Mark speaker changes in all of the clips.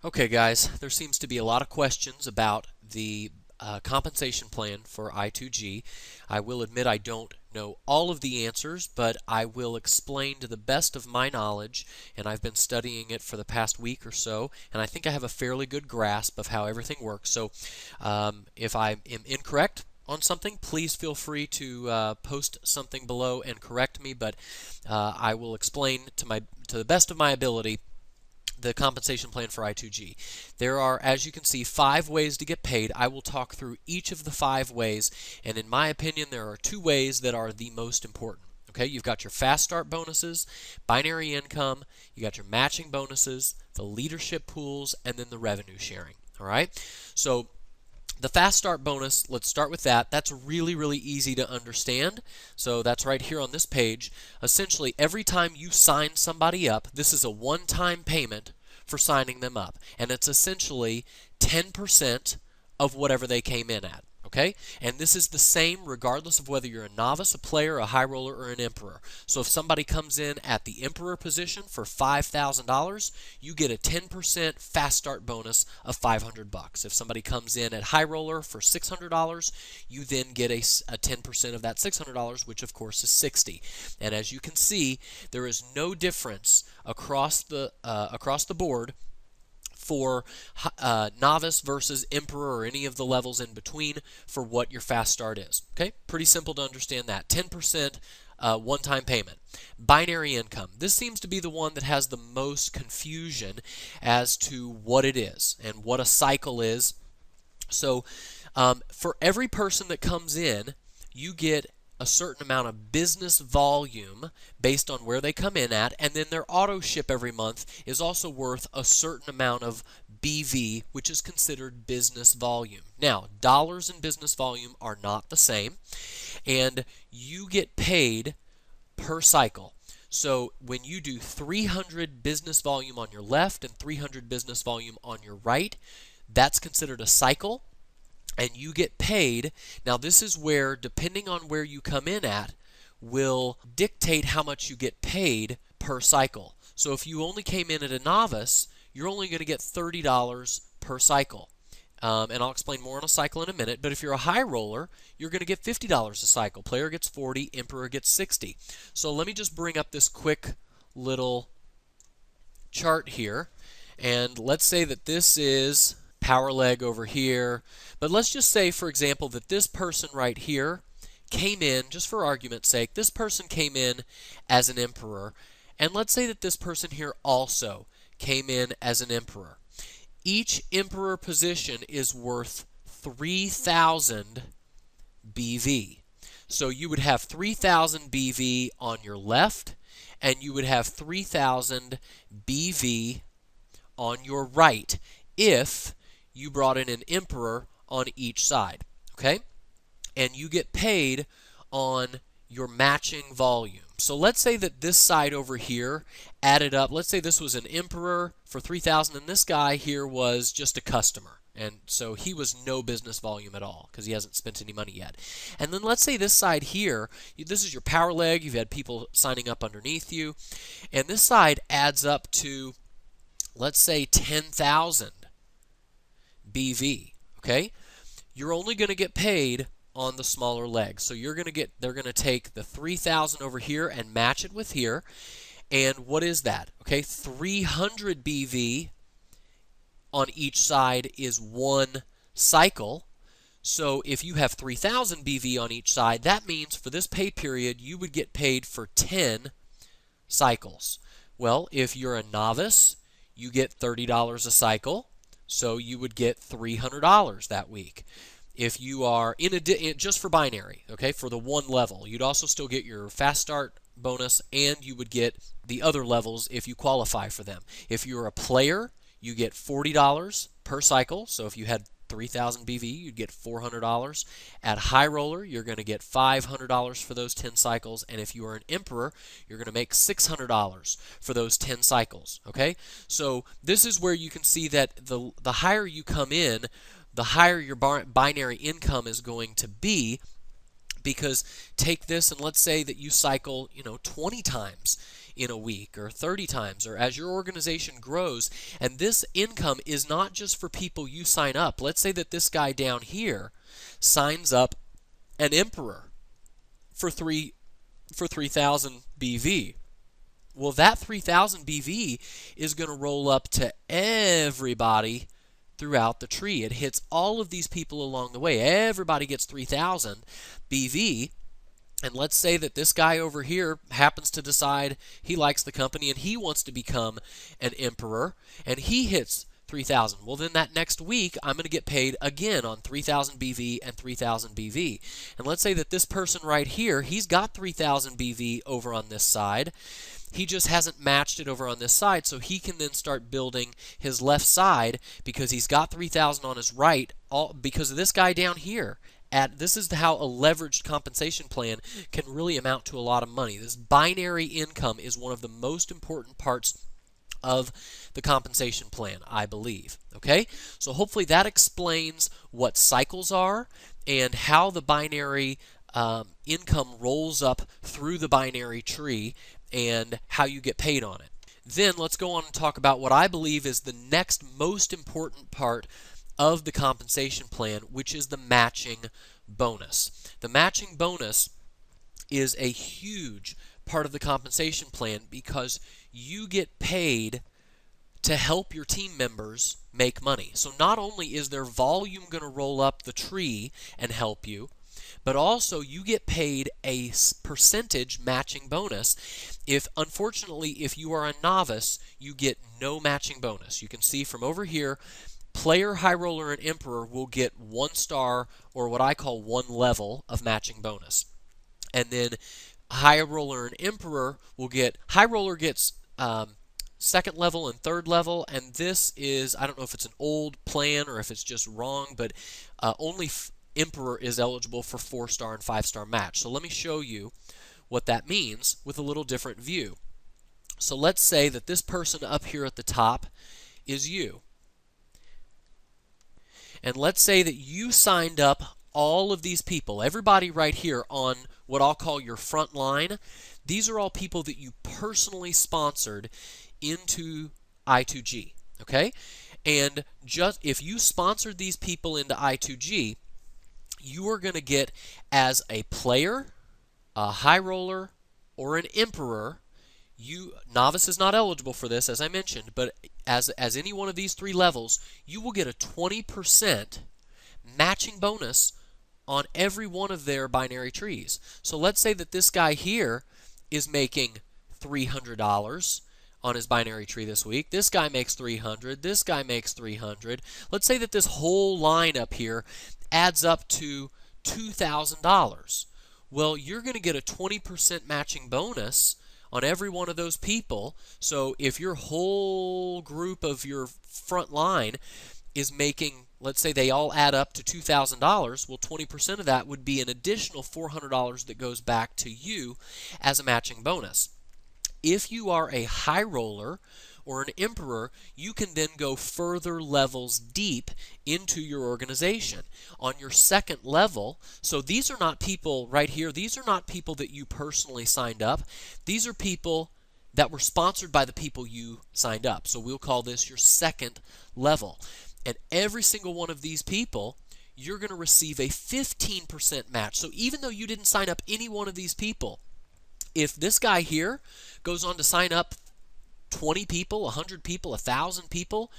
Speaker 1: Okay, guys, there seems to be a lot of questions about the compensation plan for i2G. I will admit I don't know all of the answers, but I will explain to the best of my knowledge, and I've been studying it for the past week or so, and I think I have a fairly good grasp of how everything works. So if I am incorrect on something, please feel free to post something below and correct me, but I will explain to the best of my ability the compensation plan for i2G. There are, as you can see, 5 ways to get paid. I will talk through each of the 5 ways, and in my opinion, there are 2 ways that are the most important. Okay, you've got your fast start bonuses, binary income, you got your matching bonuses, the leadership pools, and then the revenue sharing. All right, so the fast start bonus, let's start with that. That's really, really easy to understand. So that's right here on this page. Essentially, every time you sign somebody up, this is a one-time payment for signing them up. And it's essentially 10% of whatever they came in at. Okay? And this is the same regardless of whether you're a novice, a player, a high roller, or an emperor. So if somebody comes in at the emperor position for $5,000, you get a 10% fast start bonus of $500. If somebody comes in at high roller for $600, you then get a 10% of that $600, which of course is $60. And as you can see, there is no difference across the board for novice versus emperor or any of the levels in between for what your fast start is. Okay, pretty simple to understand that. 10% one-time payment. Binary income. This seems to be the one that has the most confusion as to what it is and what a cycle is. So for every person that comes in, you get a certain amount of business volume based on where they come in at, and then their auto ship every month is also worth a certain amount of BV, which is considered business volume. Now, dollars and business volume are not the same, and you get paid per cycle. So when you do 300 business volume on your left and 300 business volume on your right, that's considered a cycle, and you get paid. Now this is where, depending on where you come in at, will dictate how much you get paid per cycle. So if you only came in at a novice, you're only going to get $30 per cycle. And I'll explain more on a cycle in a minute, but if you're a high roller, you're going to get $50 a cycle. Player gets 40, emperor gets 60. So let me just bring up this quick little chart here, and let's say that this is power leg over here. But let's just say, for example, that this person right here came in, just for argument's sake, this person came in as an emperor. And let's say that this person here also came in as an emperor. Each emperor position is worth 3,000 BV. So you would have 3,000 BV on your left, and you would have 3,000 BV on your right if you brought in an emperor on each side. Okay? And you get paid on your matching volume. So let's say that this side over here added up. Let's say this was an emperor for 3,000 and this guy here was just a customer. And so he was no business volume at all because he hasn't spent any money yet. And then let's say this side here, this is your power leg. You've had people signing up underneath you. And this side adds up to, let's say, 10,000 BV. Okay? You're only going to get paid on the smaller leg. So they're going to take the 3,000 over here and match it with here. And what is that? Okay, 300 BV on each side is one cycle. So if you have 3,000 BV on each side, that means for this pay period you would get paid for 10 cycles. Well, if you're a novice, you get $30 a cycle. So you would get $300 that week. If you are just for binary, okay, for the one level, you'd also still get your fast start bonus, and you would get the other levels if you qualify for them. If you're a player, you get $40 per cycle. So if you had 3,000 BV, you'd get $400. At high roller, you're going to get $500 for those 10 cycles, and if you are an emperor, you're going to make $600 for those 10 cycles. Okay, so this is where you can see that the higher you come in, the higher your binary income is going to be, because take this and let's say that you cycle 20 times in a week, or 30 times, or as your organization grows. And this income is not just for people you sign up. Let's say that this guy down here signs up an emperor for 3,000 BV. Well, that 3,000 BV is going to roll up to everybody throughout the tree. It hits all of these people along the way. Everybody gets 3,000 BV. And let's say that this guy over here happens to decide he likes the company and he wants to become an emperor, and he hits 3,000. Well, then that next week, I'm going to get paid again on 3,000 BV and 3,000 BV. And let's say that this person right here, he's got 3,000 BV over on this side. He just hasn't matched it over on this side, so he can then start building his left side because he's got 3,000 on his right, all because of this guy down here. This is how a leveraged compensation plan can really amount to a lot of money. This binary income is one of the most important parts of the compensation plan, I believe. Okay, so hopefully that explains what cycles are and how the binary income rolls up through the binary tree and how you get paid on it. Then let's go on and talk about what I believe is the next most important part of the compensation plan, which is the matching bonus. The matching bonus is a huge part of the compensation plan because you get paid to help your team members make money. So not only is their volume going to roll up the tree and help you, but also you get paid a percentage matching bonus. Unfortunately, if you are a novice, you get no matching bonus. You can see from over here, player, high roller, and emperor will get 1 star, or what I call 1 level of matching bonus. And then high roller and emperor will get, high roller gets 2nd level and 3rd level, and this is, I don't know if it's an old plan or if it's just wrong, but only emperor is eligible for 4-star and 5-star match. So let me show you what that means with a little different view. So let's say that this person up here at the top is you. And let's say that you signed up all of these people, everybody right here on what I'll call your front line. These are all people that you personally sponsored into i2G, okay? And just if you sponsored these people into i2G, you are going to get, as a player, a high roller, or an emperor. Novice is not eligible for this, as I mentioned, but as any one of these 3 levels, you will get a 20% matching bonus on every one of their binary trees. So let's say that this guy here is making $300 on his binary tree this week. This guy makes $300. This guy makes $300. Let's say that this whole line up here adds up to $2,000. Well, you're going to get a 20% matching bonus on every one of those people. So if your whole group of your front line is making, let's say they all add up to $2,000, well, 20% of that would be an additional $400 that goes back to you as a matching bonus. If you are a high roller or an emperor, you can then go further levels deep into your organization. On your 2nd level, so these are not people right here, these are not people that you personally signed up. These are people that were sponsored by the people you signed up. So we'll call this your 2nd level. And every single one of these people, you're going to receive a 15% match. So even though you didn't sign up any one of these people, if this guy here goes on to sign up 20 people, 100 people, 1,000 people,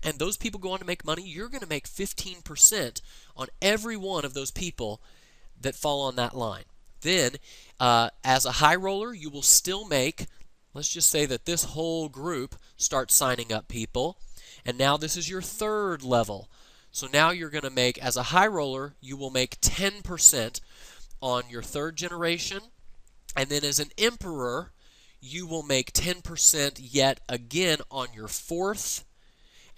Speaker 1: and those people go on to make money, you're going to make 15% on every one of those people that fall on that line. Then, as a high roller, you will still make, let's just say that this whole group starts signing up people, and now this is your 3rd level. So now you're going to make, as a high roller, you will make 10% on your 3rd generation, and then as an emperor, you will make 10% yet again on your 4th,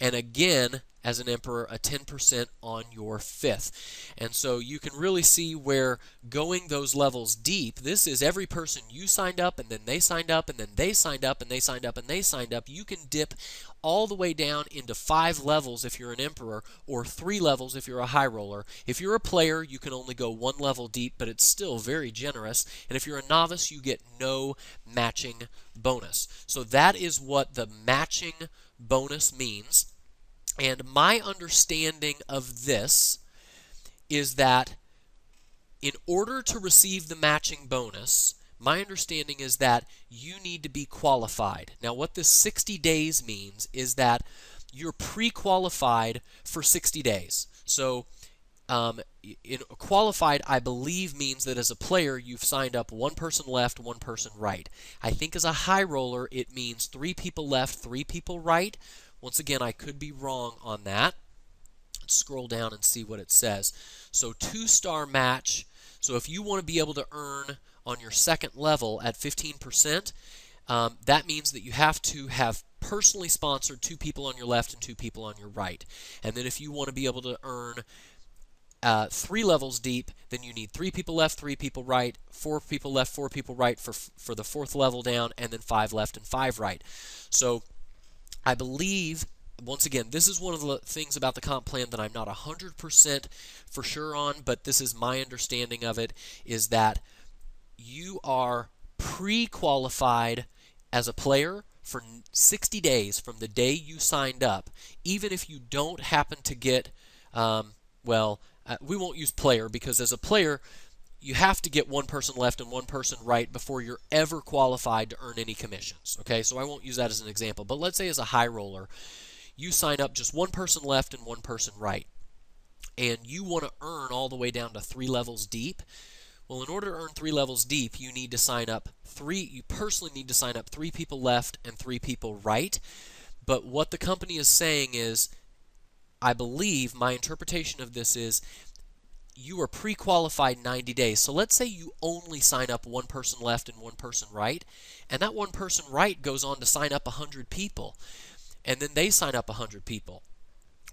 Speaker 1: and again as an emperor, a 10% on your 5th. And so you can really see where going those levels deep, this is every person you signed up, and then they signed up, and then they signed up, and they signed up, and they signed up. You can dip all the way down into 5 levels if you're an emperor, or 3 levels if you're a high roller. If you're a player, you can only go 1 level deep, but it's still very generous. And if you're a novice, you get no matching bonus. So that is what the matching bonus means. And my understanding of this is that in order to receive the matching bonus, my understanding is that you need to be qualified. Now, what this 60 days means is that you're pre-qualified for 60 days. So, qualified, I believe, means that as a player, you've signed up 1 person left, 1 person right. I think as a high roller, it means 3 people left, 3 people right. Once again, I could be wrong on that. Let's scroll down and see what it says. So 2-star match. So if you want to be able to earn on your 2nd level at 15%, that means that you have to have personally sponsored 2 people on your left and 2 people on your right. And then if you want to be able to earn 3 levels deep, then you need 3 people left, 3 people right, 4 people left, 4 people right for the 4th level down, and then 5 left and 5 right. So I believe, once again, this is one of the things about the comp plan that I'm not 100% for sure on, but this is my understanding of it, is that you are pre-qualified as a player for 60 days from the day you signed up, even if you don't happen to get, we won't use player, because as a player, you have to get 1 person left and 1 person right before you're ever qualified to earn any commissions. Okay, so I won't use that as an example. But let's say as a high roller, you sign up just 1 person left and 1 person right, and you want to earn all the way down to 3 levels deep. Well, in order to earn 3 levels deep, you need to sign up you personally need to sign up 3 people left and 3 people right. But what the company is saying is, I believe, my interpretation of this is, you are pre-qualified 90 days. So let's say you only sign up 1 person left and 1 person right, and that 1 person right goes on to sign up 100 people, and then they sign up 100 people.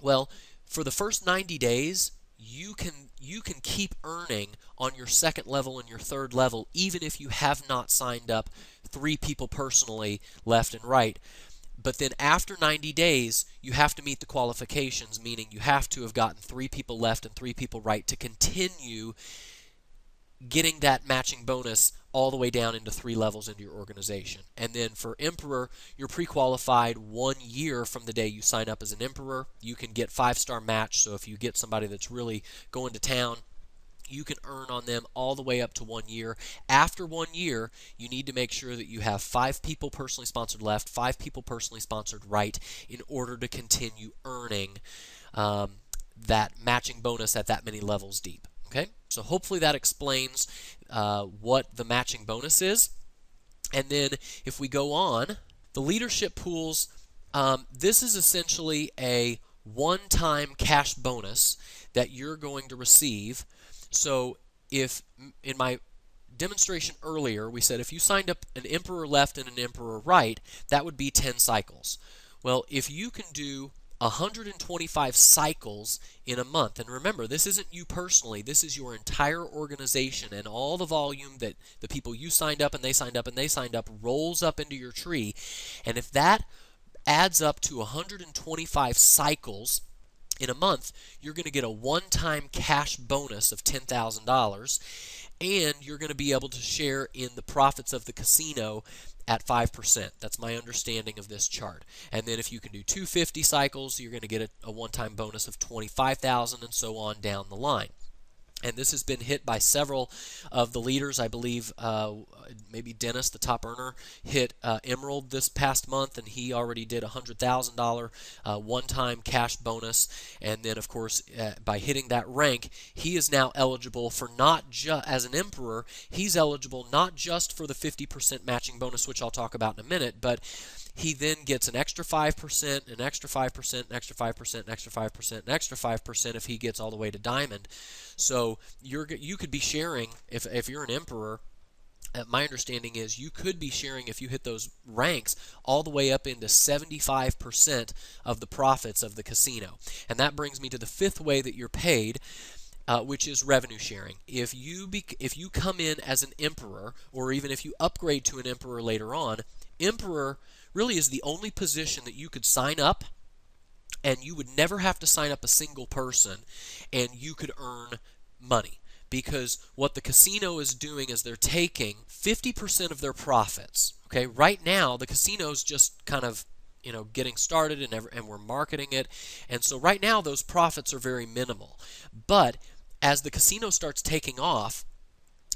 Speaker 1: Well, for the first 90 days, you can keep earning on your 2nd level and your 3rd level, even if you have not signed up 3 people personally left and right. But then after 90 days, you have to meet the qualifications, meaning you have to have gotten 3 people left and 3 people right to continue getting that matching bonus all the way down into 3 levels into your organization. And then for Emperor, you're pre-qualified 1 year from the day you sign up as an Emperor. You can get 5-star match, so if you get somebody that's really going to town, you can earn on them all the way up to 1 year. After 1 year, you need to make sure that you have 5 people personally sponsored left, 5 people personally sponsored right, in order to continue earning that matching bonus at that many levels deep. Okay, so hopefully that explains what the matching bonus is. And then if we go on, the leadership pools, this is essentially a one-time cash bonus that you're going to receive. So if in my demonstration earlier we said if you signed up an Emperor left and an Emperor right, that would be 10 cycles. Well, if you can do 125 cycles in a month, and remember, this isn't you personally, this is your entire organization, and all the volume that the people you signed up and they signed up and they signed up rolls up into your tree, and if that adds up to 125 cycles in a month, you're going to get a one-time cash bonus of $10,000, and you're going to be able to share in the profits of the casino at 5%. That's my understanding of this chart. And then if you can do 250 cycles, you're going to get a one-time bonus of $25,000, and so on down the line. And this has been hit by several of the leaders. I believe maybe Dennis, the top earner, hit Emerald this past month, and he already did a $100,000 one-time cash bonus. And then, of course, by hitting that rank, he is now eligible for not just, as an Emperor, he's eligible not just for the 50% matching bonus, which I'll talk about in a minute, but he then gets an extra 5%, an extra 5%, an extra 5%, an extra 5%, an extra 5% if he gets all the way to Diamond. So you could be sharing, if you're an Emperor, my understanding is you could be sharing, if you hit those ranks, all the way up into 75% of the profits of the casino. And that brings me to the fifth way that you're paid, which is revenue sharing. If you come in as an emperor, or even if you upgrade to an emperor later on, emperor really is the only position that you could sign up, and you would never have to sign up a single person, and you could earn money. Because what the casino is doing is they're taking 50% of their profits. Okay, right now the casino's just kind of getting started, and we're marketing it, and so right now those profits are very minimal. But as the casino starts taking off,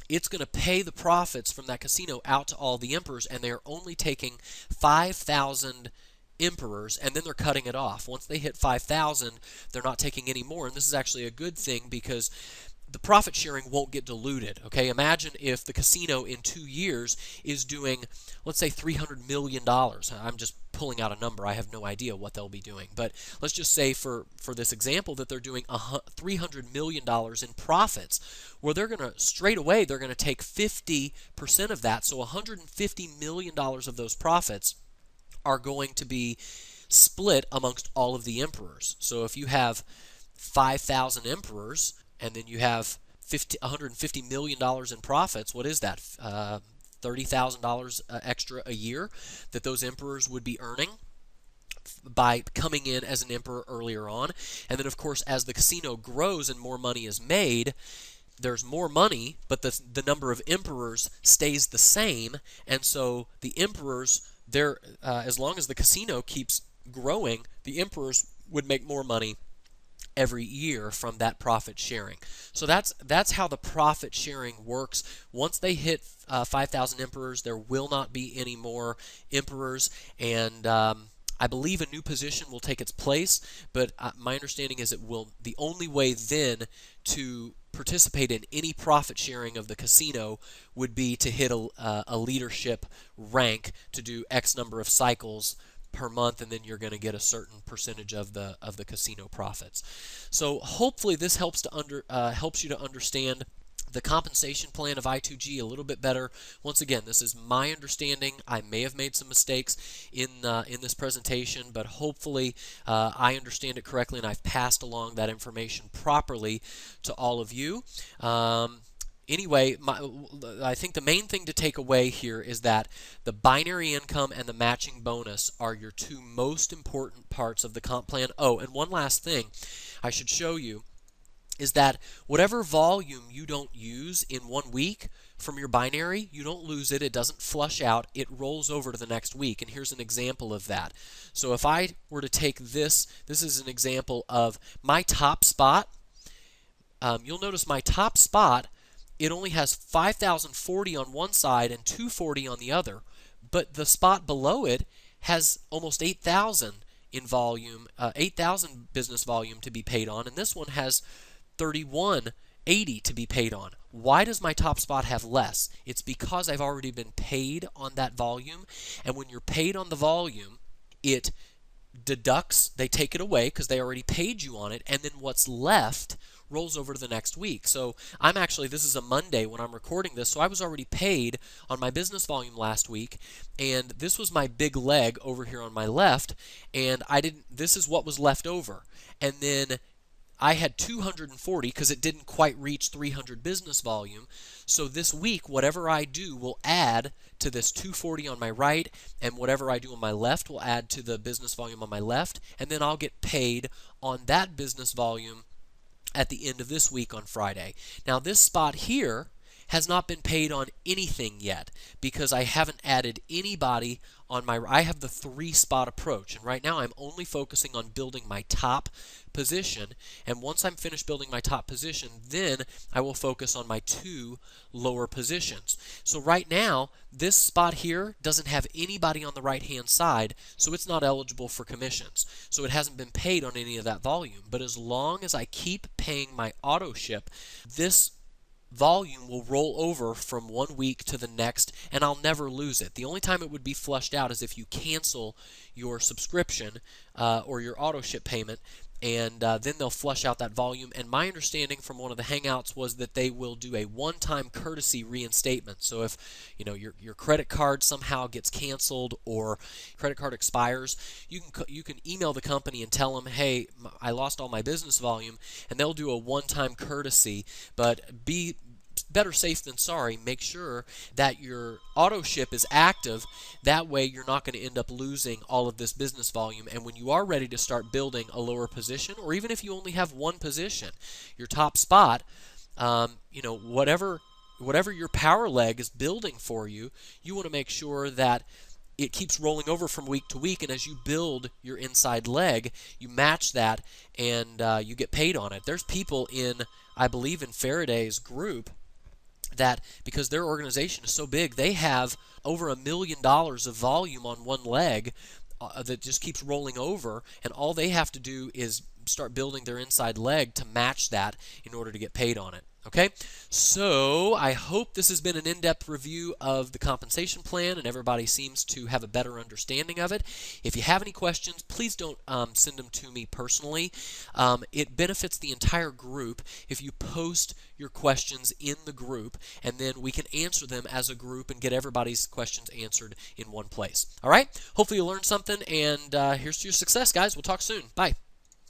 Speaker 1: it's going to pay the profits from that casino out to all the emperors, and they are only taking 5,000 emperors, and then they're cutting it off. Once they hit 5,000, they're not taking any more, and this is actually a good thing because the profit sharing won't get diluted. Okay, imagine if the casino in 2 years is doing, let's say, $300 million. I'm just pulling out a number. I have no idea what they'll be doing, but let's just say for this example that they're doing $300 million in profits. Well, they're going to straight away they're going to take 50% of that, so $150 million of those profits are going to be split amongst all of the emperors. So if you have 5,000 emperors, and then you have $150 million in profits, what is that? $30,000 extra a year that those emperors would be earning by coming in as an emperor earlier on. And then, of course, as the casino grows and more money is made, there's more money, but the number of emperors stays the same. And so the emperors, as long as the casino keeps growing, the emperors would make more money every year from that profit sharing. So that's how the profit sharing works. Once they hit 5,000 emperors, there will not be any more emperors, and I believe a new position will take its place, but my understanding is the only way then to participate in any profit sharing of the casino would be to hit a leadership rank, to do X number of cycles per month, and then you're going to get a certain percentage of the casino profits. So hopefully this helps you to understand the compensation plan of i2G a little bit better. Once again, this is my understanding. I may have made some mistakes in this presentation, but hopefully I understand it correctly, and I've passed along that information properly to all of you. Anyway, I think the main thing to take away here is that the binary income and the matching bonus are your two most important parts of the comp plan. Oh, and one last thing I should show you is that whatever volume you don't use in 1 week from your binary, you don't lose it. It doesn't flush out. It rolls over to the next week. And here's an example of that. So if I were to take this is an example of my top spot. You'll notice my top spot, it only has 5,040 on one side and 240 on the other, but the spot below it has almost 8,000 in volume, 8,000 business volume to be paid on, and this one has 3,180 to be paid on. Why does my top spot have less? It's because I've already been paid on that volume, and when you're paid on the volume, it deducts, they take it away because they already paid you on it, and then what's left rolls over to the next week. So this is a Monday when I'm recording this, so I was already paid on my business volume last week, and this was my big leg over here on my left, and this is what was left over. And then I had 240 because it didn't quite reach 300 business volume. So this week, whatever I do will add to this 240 on my right, and whatever I do on my left will add to the business volume on my left, and then I'll get paid on that business volume at the end of this week on Friday. Now this spot here has not been paid on anything yet because I haven't added anybody on I have the 3-spot approach, and right now I'm only focusing on building my top position, and once I'm finished building my top position, then I will focus on my 2 lower positions. So right now this spot here doesn't have anybody on the right hand side, so it's not eligible for commissions, so it hasn't been paid on any of that volume. But as long as I keep paying my auto ship, this volume will roll over from 1 week to the next, and I'll never lose it. The only time it would be flushed out is if you cancel your subscription or your auto ship payment, and then they'll flush out that volume. And my understanding from one of the Hangouts was that they will do a one-time courtesy reinstatement. So if your credit card somehow gets canceled or credit card expires, you can email the company and tell them, hey, I lost all my business volume, and they'll do a one-time courtesy. But be better safe than sorry. Make sure that your auto ship is active. That way you're not going to end up losing all of this business volume. And when you are ready to start building a lower position, or even if you only have one position, your top spot, whatever your power leg is building for you, you want to make sure that it keeps rolling over from week to week, and as you build your inside leg, you match that, and you get paid on it. There's people I believe in Faraday's group, that because their organization is so big, they have over $1 million of volume on one leg that just keeps rolling over, and all they have to do is start building their inside leg to match that in order to get paid on it. Okay, so I hope this has been an in-depth review of the compensation plan, and everybody seems to have a better understanding of it. If you have any questions, please don't send them to me personally. It benefits the entire group if you post your questions in the group, and then we can answer them as a group and get everybody's questions answered in one place. All right, hopefully you learned something, and here's to your success, guys. We'll talk soon. Bye.